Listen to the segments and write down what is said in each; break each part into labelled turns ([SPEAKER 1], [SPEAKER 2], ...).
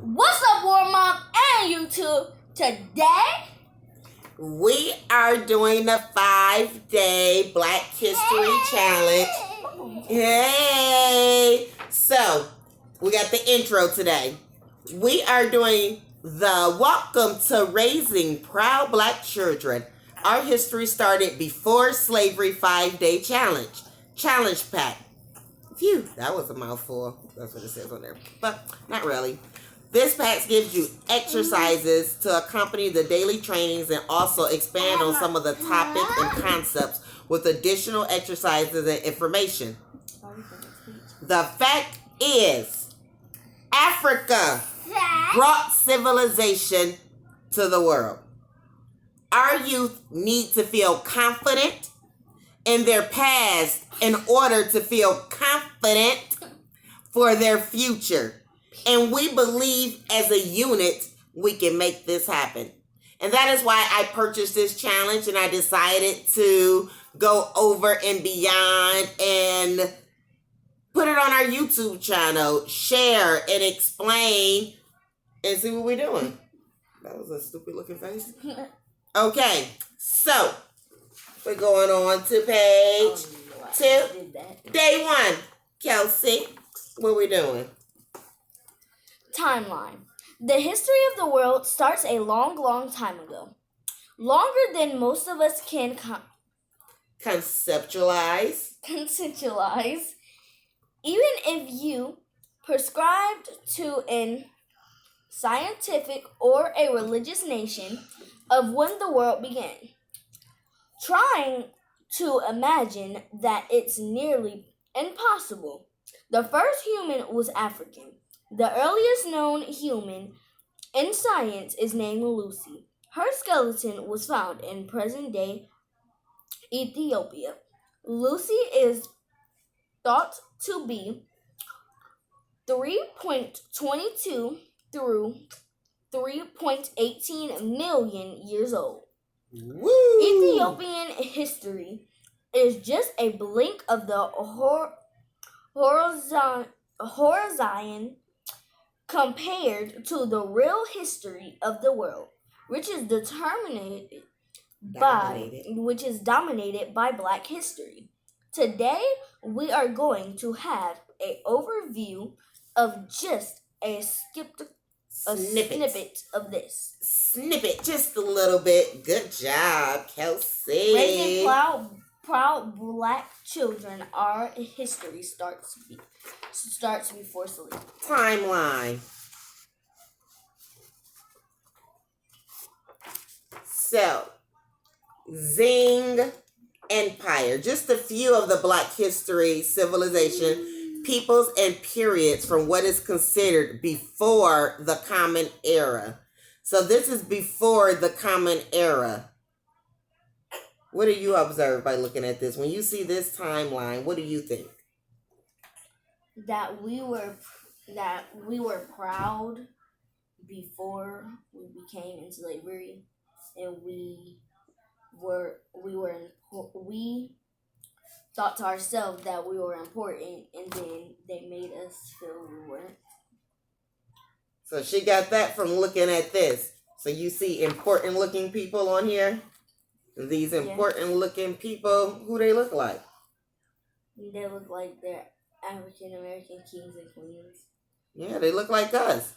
[SPEAKER 1] What's up, War Mom and YouTube? Today,
[SPEAKER 2] we are doing the 5-day Black History Challenge. Hey! So, we got the intro today. We are doing the Welcome to Raising Proud Black Children. Our history started before slavery 5-day challenge. Challenge pack. Phew, that was a mouthful. That's what it says on there. But not really. This pack gives you exercises to accompany the daily trainings and also expand on some of the topics and concepts with additional exercises and information. The fact is, Africa brought civilization to the world. Our youth need to feel confident in their past in order to feel confident for their future. And we believe as a unit, we can make this happen. And that is why I purchased this challenge and I decided to go over and beyond and put it on our YouTube channel, share and explain and see what we're doing. That was a stupid looking face. Okay, so we're going on to page 2. Day 1. Kelsey, what we doing?
[SPEAKER 1] timeline. The history of the world starts a long time ago. Longer than most of us can
[SPEAKER 2] Conceptualize.
[SPEAKER 1] Even if you prescribed to an scientific or a religious nation of when the world began. Trying to imagine that it's nearly impossible. The first human was African. The earliest known human in science is named Lucy. Her skeleton was found in present-day Ethiopia. Lucy is thought to be 3.22 through 3.18 million years old.
[SPEAKER 2] Woo!
[SPEAKER 1] Ethiopian history is just a blink of the horizon compared to the real history of the world, which is dominated by Black history. Today, we are going to have an overview of just a snippet of this.
[SPEAKER 2] Snippet, just a little bit. Good job, Kelsey.
[SPEAKER 1] Raising proud Black children, our history starts before sleep.
[SPEAKER 2] Timeline. So, Zing Empire. Just a few of the Black history, civilization, peoples, and periods from what is considered before the Common Era. So this is before the Common Era. What do you observe by looking at this? When you see this timeline, what do you think?
[SPEAKER 1] That we were proud before we became in slavery, and we thought to ourselves that we were important, and then they made us feel we weren't.
[SPEAKER 2] So she got that from looking at this. So you see important looking people on here? These important looking people, who they look like?
[SPEAKER 1] They look like they're African American kings and queens.
[SPEAKER 2] Yeah, they look like us.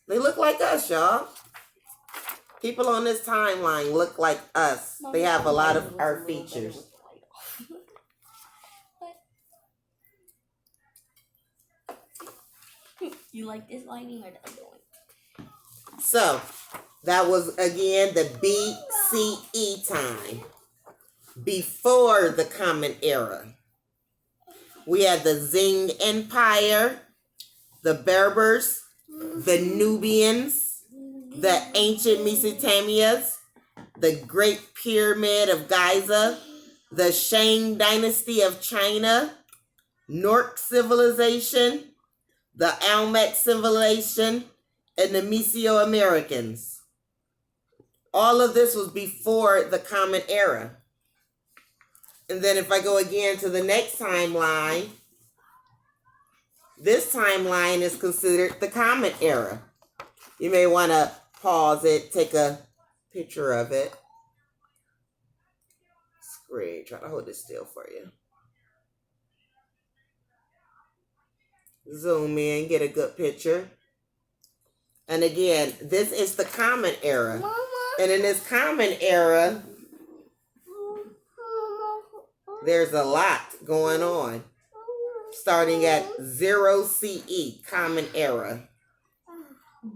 [SPEAKER 2] They look like us, y'all. People on this timeline look like us. They have a lot of our features.
[SPEAKER 1] You like this lighting or the other one?
[SPEAKER 2] So, that was, again, the BCE time. Before the Common Era. We had the Zing Empire, the Berbers, the Nubians, the ancient Mesopotamians, the Great Pyramid of Giza, the Shang Dynasty of China, Neolithic Civilization, the Olmec Civilization, and the Mesoamericans. All of this was before the Common Era. And then if I go again to the next timeline, This timeline is considered the Common Era. You may want to pause it, take a picture of it. Screen, try to hold it still for you. Zoom in, get a good picture. And again, this is the Common Era.
[SPEAKER 1] Mama.
[SPEAKER 2] And in this Common Era, there's a lot going on. Starting at 0 CE, Common Era.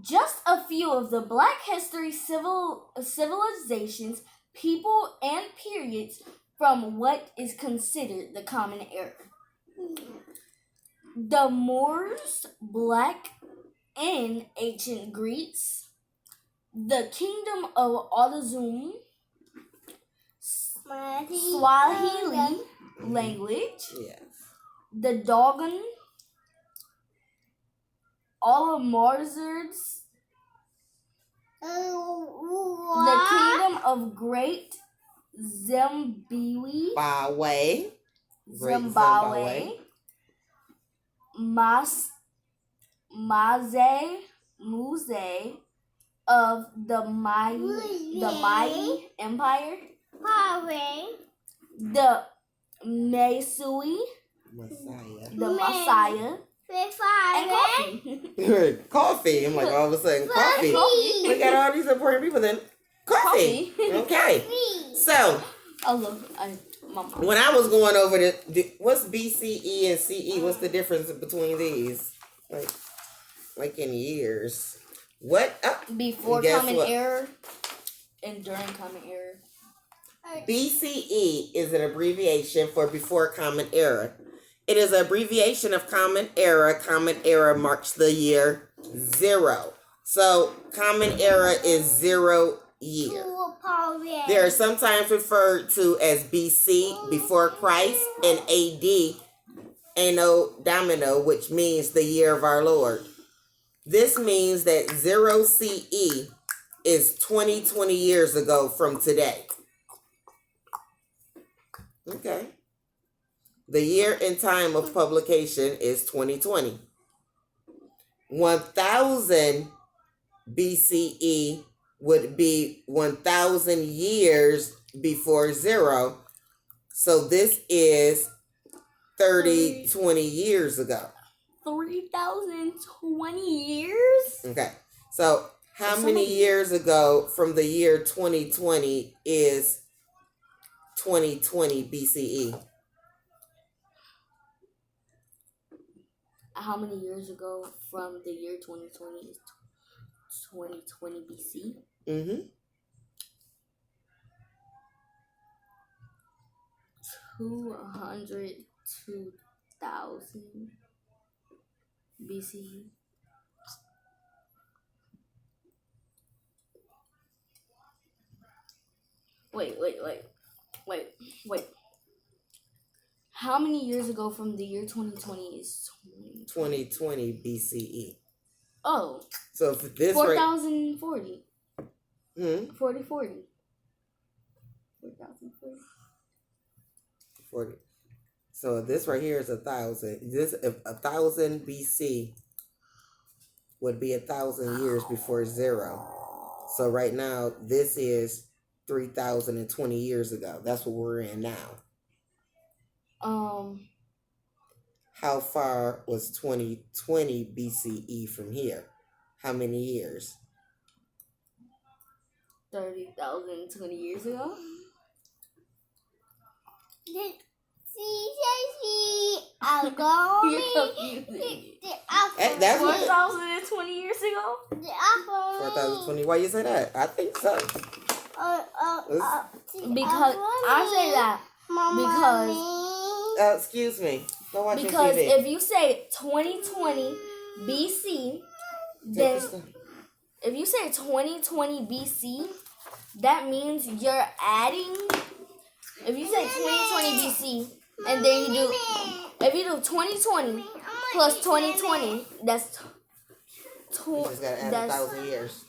[SPEAKER 1] Just a few of the Black history civilizations, people, and periods from what is considered the Common Era. The Moors, Black in ancient Greece, the Kingdom of Ottozum, Swahili language,
[SPEAKER 2] Yes.
[SPEAKER 1] the Dogon, Alamorzards, the Kingdom of Great Zimbabwe,
[SPEAKER 2] Zimbabwe.
[SPEAKER 1] Muse of the Maya Empire, the Mesui, the Messiah, and coffee.
[SPEAKER 2] Coffee. I'm like, all of a sudden, coffee. We got all these important people then. Coffee. Okay. So, when I was going over what's BCE and CE? What's the difference between these? Like in years. What?
[SPEAKER 1] Before Common Era and during Common Era.
[SPEAKER 2] BCE is an abbreviation for before Common Era. It is an abbreviation of Common Era. Common Era marks the year 0. So Common Era is 0 year. They are sometimes referred to as BC, before Christ, and AD, Anno Domino, which means the year of our Lord. This means that 0 CE is 20 years ago from today. Okay. The year and time of publication is 2020. 1000 BCE would be 1000 years before 0. So this is 20 years ago.
[SPEAKER 1] 3,020 years?
[SPEAKER 2] Okay. So how many years ago from the year 2020 is 2020 BCE?
[SPEAKER 1] How many years ago from the year 2020 is 2020 BC?
[SPEAKER 2] Mm-hmm.
[SPEAKER 1] 202,000 BC. Wait. How many years ago from the year 2020 is
[SPEAKER 2] 2020 BCE?
[SPEAKER 1] Oh.
[SPEAKER 2] So if this
[SPEAKER 1] 4,040. 40.
[SPEAKER 2] 4,040. 40. So this right here is 1,000. This 1,000 BC would be 1,000 years before 0. So right now this is 3,020 years ago. That's what we're in now. How far was 2020 BCE from here? How many years?
[SPEAKER 1] 30,020 years ago.
[SPEAKER 3] I'm going.
[SPEAKER 1] You're confusing.
[SPEAKER 2] That's
[SPEAKER 1] 4,020 years ago.
[SPEAKER 2] 4,020. Why you say that? I think so.
[SPEAKER 1] Because I say that because
[SPEAKER 2] excuse me. Go watch
[SPEAKER 1] because
[SPEAKER 2] TV.
[SPEAKER 1] if you say 2020 BC, then if you say 2020 BC, that means you're adding. If you say 2020 BC and then if you do 2020 plus 2020, that's
[SPEAKER 2] You just gotta add 1,000 years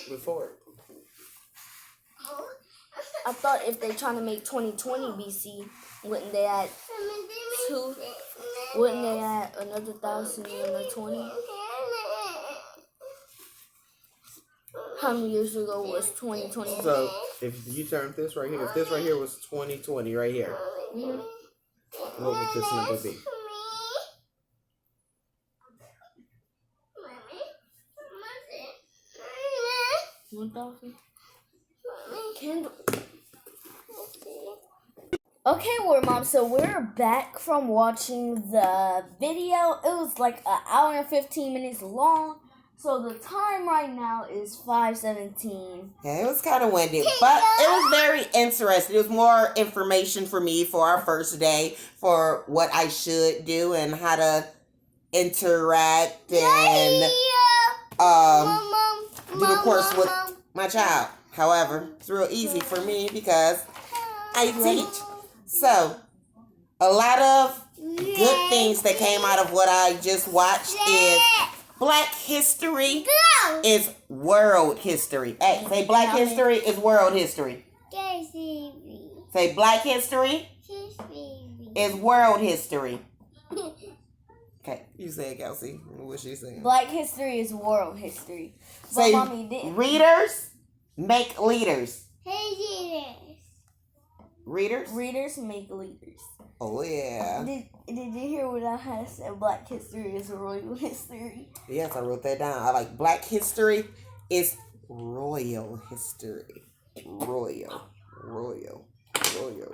[SPEAKER 2] before.
[SPEAKER 1] I thought if they're trying to make 2020 BC, wouldn't they add Wouldn't they add another 1,000 in the 20? How many years ago was 2020?
[SPEAKER 2] So if you turn this right here, if this right here was 2020 right here,
[SPEAKER 1] Mm-hmm.
[SPEAKER 2] what would this number be?
[SPEAKER 1] Candle. Okay, Word Mom, so we're back from watching the video. It was like an hour and 15 minutes long. So the time right now is 5:17.
[SPEAKER 2] Yeah, it was kind of windy, but it was very interesting. It was more information for me for our first day for what I should do and how to interact and do the course with my child. However, it's real easy for me because I teach. So, a lot of good things that came out of what I just watched is Black history is world history. Hey, say Black history is world history. Say Black history is world history. Okay, you say it, Kelsey. What's she saying?
[SPEAKER 1] Black history is world history.
[SPEAKER 2] Say,
[SPEAKER 1] but Mommy didn't.
[SPEAKER 2] Readers make leaders. Readers?
[SPEAKER 1] Readers make leaders.
[SPEAKER 2] Oh, yeah.
[SPEAKER 1] Did you hear what I had said? Black history is royal history.
[SPEAKER 2] Yes, I wrote that down. I like Black history is royal history. Royal.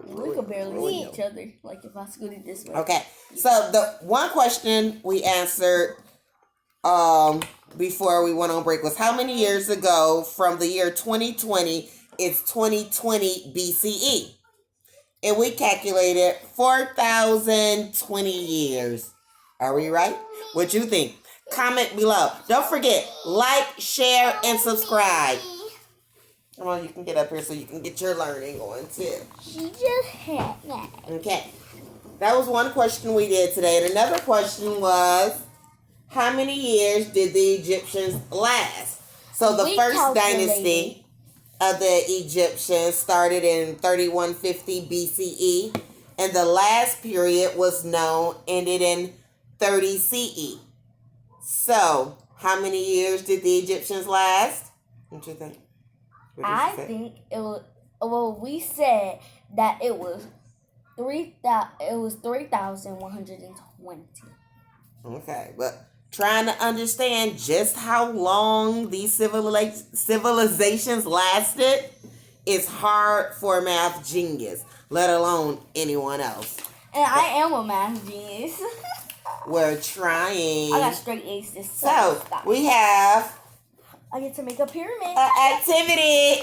[SPEAKER 1] We could barely see each other. Like if I scooted this way.
[SPEAKER 2] Okay, so the one question we answered before we went on break was how many years ago from the year 2020 is 2020 BCE? And we calculated 4,020 years. Are we right? What you think? Comment below. Don't forget, like, share, and subscribe. Come on, you can get up here so you can get your learning on too.
[SPEAKER 3] She just had that.
[SPEAKER 2] Okay. That was one question we did today. And another question was, how many years did the Egyptians last? So the first dynasty of the Egyptians started in 3150 BCE. And the last period was known, ended in 30 CE. So, how many years did the Egyptians last? What do you think?
[SPEAKER 1] I think it was. Well, we said that it was 3,120.
[SPEAKER 2] Okay, but trying to understand just how long these civilizations lasted is hard for a math genius, let alone anyone else.
[SPEAKER 1] And I am a math genius.
[SPEAKER 2] We're trying.
[SPEAKER 1] I got straight A's this
[SPEAKER 2] So,
[SPEAKER 1] time.
[SPEAKER 2] we have
[SPEAKER 1] I get to make a pyramid.
[SPEAKER 2] activity,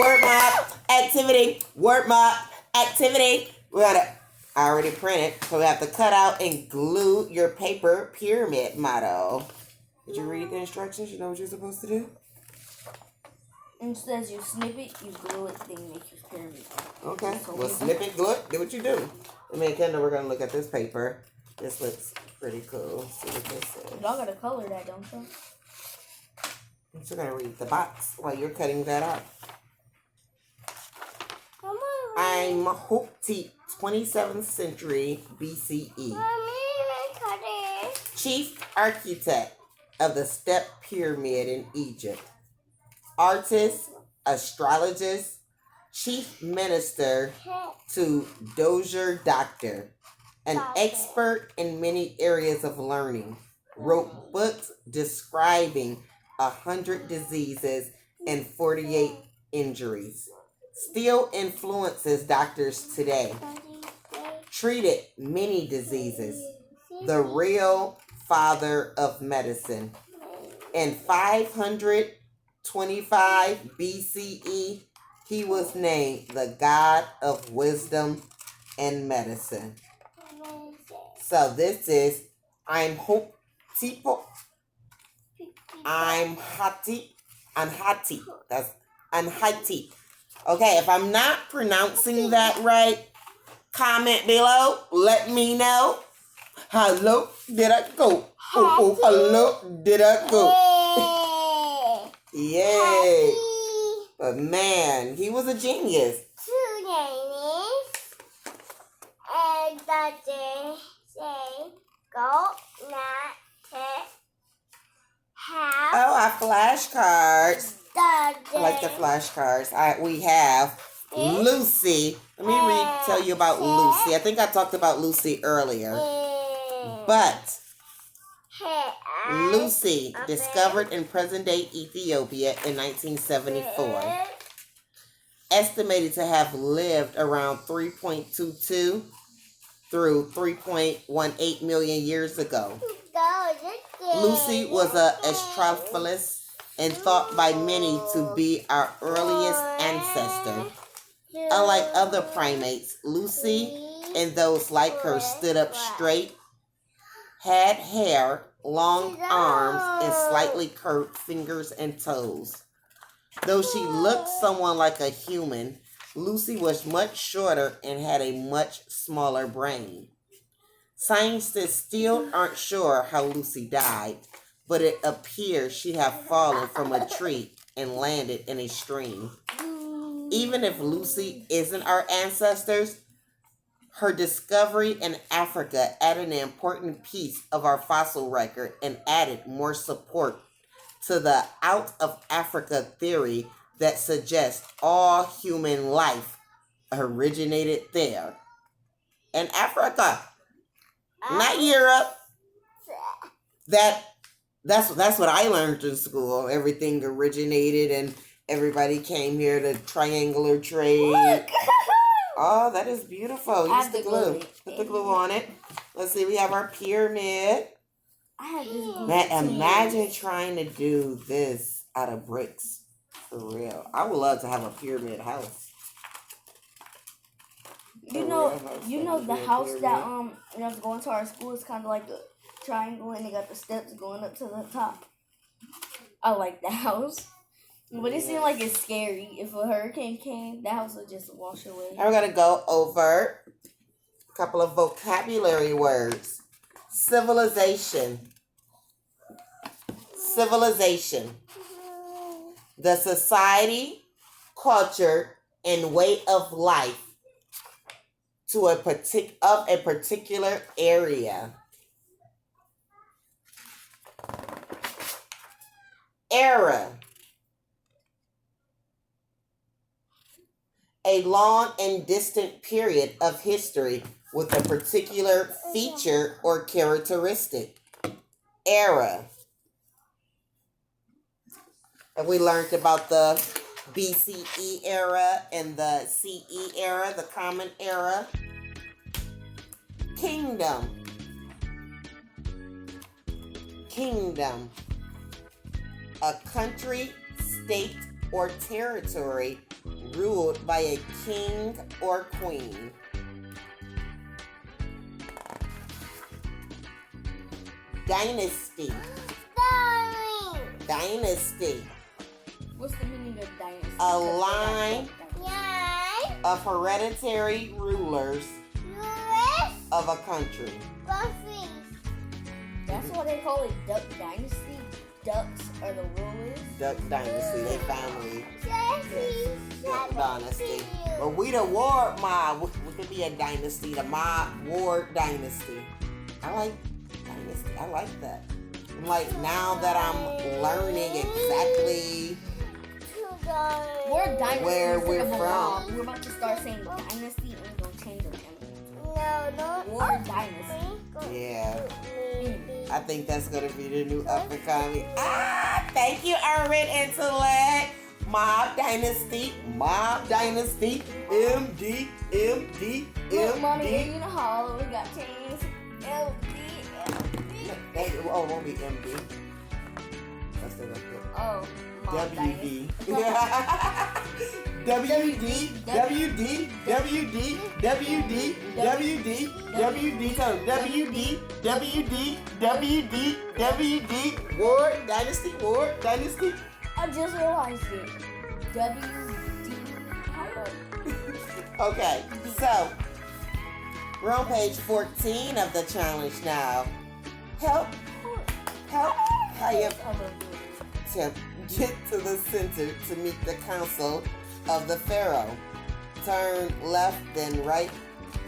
[SPEAKER 2] word map, activity, word map, activity. I already printed, so we have to cut out and glue your paper pyramid model. Did you read the instructions? You know what you're supposed to do?
[SPEAKER 1] And as you snip it, you glue it, then you make your pyramid.
[SPEAKER 2] Okay, well, snip it, glue it, do what you do. Me and Kendall, we're going to look at this paper. This looks pretty cool. See what this says.
[SPEAKER 1] Y'all got to color that, don't you?
[SPEAKER 2] I'm still going to read the box while you're cutting that out. I'm Hopti, 27th century BCE. Chief architect of the Step Pyramid in Egypt. Artist, astrologist, chief minister to Dozier Doctor. An expert in many areas of learning. Wrote books describing 100 diseases and 48 injuries. Still influences doctors today. Treated many diseases. The real father of medicine. In 525 BCE, he was named the God of wisdom and medicine. So this is Anhati. That's Anhati. Okay, if I'm not pronouncing that right, comment below. Let me know. Hello, did I go? Oh, hello, did I go? Yay. But man, he was a genius.
[SPEAKER 3] that they say go not to have
[SPEAKER 2] Oh, our flashcards.
[SPEAKER 3] that
[SPEAKER 2] I like the flashcards. We have Lucy. Let me tell you about Lucy. I think I talked about Lucy earlier. But Lucy, discovered in present-day Ethiopia in 1974, estimated to have lived around 3.22 through 3.18 million years ago. Lucy was a Australopithecus and thought by many to be our earliest ancestor. Unlike other primates, Lucy and those like her stood up straight, had hair, long arms, and slightly curved fingers and toes. Though she looked somewhat like a human, Lucy was much shorter and had a much smaller brain. Scientists still aren't sure how Lucy died, but it appears she had fallen from a tree and landed in a stream. Even if Lucy isn't our ancestors, her discovery in Africa added an important piece of our fossil record and added more support to the out of Africa theory that suggests all human life originated there. In Africa, not Europe. That's what I learned in school. Everything originated and everybody came here to triangular trade.
[SPEAKER 1] Look.
[SPEAKER 2] Oh, that is beautiful. Use the glue. Put the glue on it. Let's see, we have our pyramid.
[SPEAKER 1] I had this glue.
[SPEAKER 2] Man, imagine trying to do this out of bricks. For real. I would love to have a pyramid house.
[SPEAKER 1] You know the house that that's going to our school is kind of like a triangle, and they got the steps going up to the top. I like the house, but it seemed like it's scary. If a hurricane came, the house would just wash away.
[SPEAKER 2] Now we're gonna go over a couple of vocabulary words. Civilization. Civilization. The society, culture, and way of life to a particular area. Era. A long and distant period of history with a particular feature or characteristic. Era. And we learned about the BCE era and the CE era, the Common Era. Kingdom. Kingdom. A country, state, or territory ruled by a king or queen. Dynasty. Dynasty.
[SPEAKER 1] What's the meaning of dynasty?
[SPEAKER 2] A line of hereditary rulers of a country.
[SPEAKER 1] That's why they call it Duck Dynasty. Ducks are the rulers.
[SPEAKER 2] Duck Dynasty, they family. Duck Dynasty. But we the Ward Mob. We could be a dynasty, the Mob Ward Dynasty. I like dynasty. I like that. Like now that I'm learning exactly where we're from.
[SPEAKER 1] We're about to start saying dynasty and we're going to change it.
[SPEAKER 3] No.
[SPEAKER 1] War Dynasty.
[SPEAKER 2] Yeah. I think that's going to be the new up and coming. Thank you, Urban Intellect. Mob Dynasty. MD.
[SPEAKER 1] Look, Mommy, in the hall, we got chains. LD.
[SPEAKER 2] Oh, it won't be MD. That's the right there.
[SPEAKER 1] Oh, Mob
[SPEAKER 2] WD. WD. Ward Dynasty.
[SPEAKER 1] I just realized it. WD.
[SPEAKER 2] Okay, so we're on page 14 of the challenge now. Help. I have to get to the center to meet the council of the pharaoh. Turn left, then right,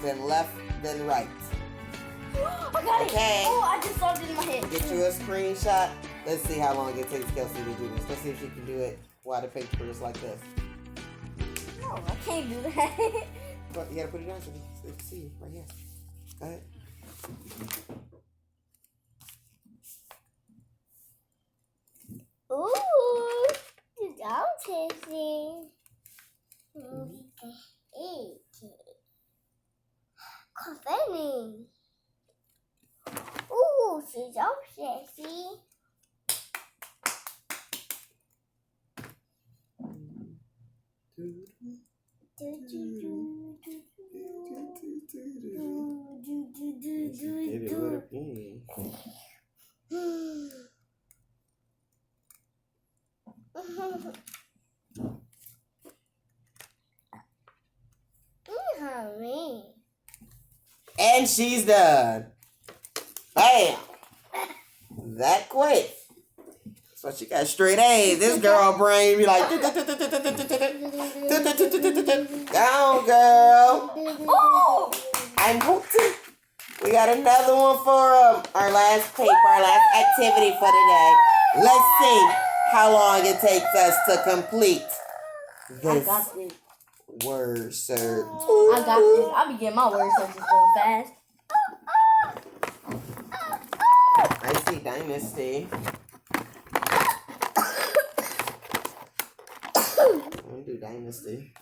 [SPEAKER 2] then left, than right.
[SPEAKER 1] I got
[SPEAKER 2] Okay.
[SPEAKER 1] it. Oh, I just saw it in my head.
[SPEAKER 2] Get you a screenshot. Let's see how long it takes Kelsey to do this. Let's see if she can do it while the paper is like this.
[SPEAKER 1] No, I can't do that.
[SPEAKER 2] But you gotta put it down so they can see you right here. Go ahead.
[SPEAKER 3] Ooh, the dog tasting. Confetti. Ooh, she's so sexy.
[SPEAKER 2] Get it with a pen.
[SPEAKER 3] Hurry.
[SPEAKER 2] And she's done. Bam! That quick. So she got straight A's. This girl brain be like, down, girl.
[SPEAKER 1] Oh!
[SPEAKER 2] I'm hoping. We got another one for our last paper, our last activity for today. Let's see how long it takes us to complete this word search.
[SPEAKER 1] I got this. I'll be getting my word searches going fast.
[SPEAKER 2] I see dynasty. I'm gonna do dynasty.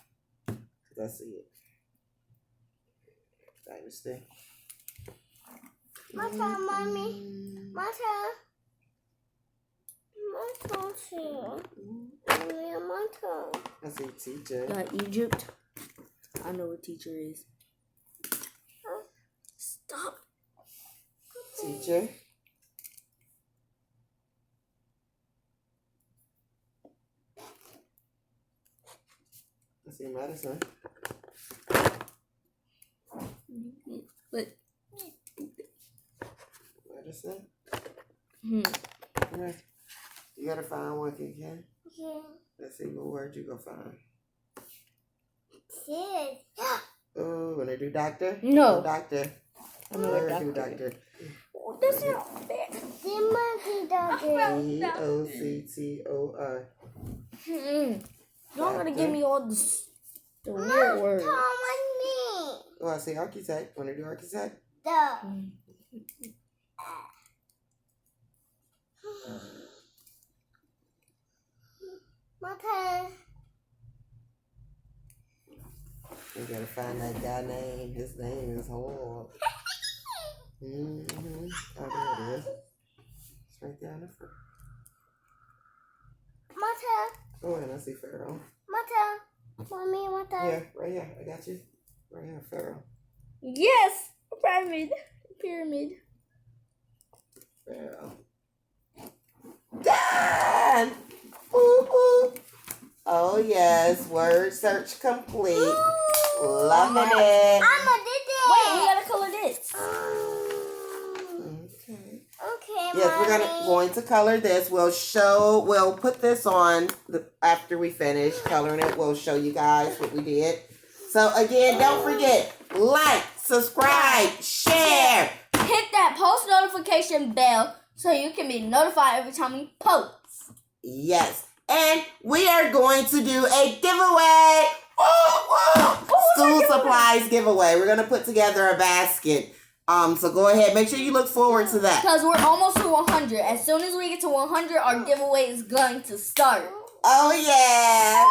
[SPEAKER 2] I see it. Dynasty.
[SPEAKER 3] My turn, mommy. My turn. My turn, too. Mommy, my turn.
[SPEAKER 2] I see teacher.
[SPEAKER 1] Egypt. I know what teacher is. Stop.
[SPEAKER 2] Teacher. I see medicine.
[SPEAKER 1] But
[SPEAKER 2] Medicine.
[SPEAKER 1] hmm.
[SPEAKER 2] You gotta find one, K.K.D.
[SPEAKER 3] Okay.
[SPEAKER 2] Let's see what word you gonna find.
[SPEAKER 3] Sis.
[SPEAKER 2] Oh, when I do doctor?
[SPEAKER 1] No.
[SPEAKER 2] Doctor.
[SPEAKER 1] I know
[SPEAKER 2] Word
[SPEAKER 1] what
[SPEAKER 2] do
[SPEAKER 1] doctor.
[SPEAKER 2] doctor.
[SPEAKER 1] Oh, that's not fair.
[SPEAKER 2] Doctor.
[SPEAKER 1] Y'all gonna give me all the weird words.
[SPEAKER 2] Oh, I see architect. Wanna do architect?
[SPEAKER 3] My turn.
[SPEAKER 2] We gotta find that guy name. His name is hard. Oh, there it is. It's right there on the front.
[SPEAKER 3] My turn.
[SPEAKER 2] Oh, and I see Pharaoh.
[SPEAKER 3] My turn. Mommy, my turn.
[SPEAKER 2] Yeah, right here. I got you. Right here, Pharaoh.
[SPEAKER 1] Yes, pyramid.
[SPEAKER 2] Pharaoh. Done! Ooh. Oh, yes. Word search complete. Loving it.
[SPEAKER 3] I'ma did it.
[SPEAKER 1] Wait, we gotta color this.
[SPEAKER 2] Okay.
[SPEAKER 3] Okay,
[SPEAKER 2] Yes, we're going to color this. We'll put this on after we finish coloring it. We'll show you guys what we did. So again, don't forget, like, subscribe, share.
[SPEAKER 1] Hit that post notification bell so you can be notified every time we post.
[SPEAKER 2] Yes. And we are going to do a giveaway. School supplies giveaway. We're going to put together a basket. So go ahead. Make sure you look forward to that.
[SPEAKER 1] Because we're almost to 100. As soon as we get to 100, our giveaway is going to start.
[SPEAKER 2] Oh, yeah.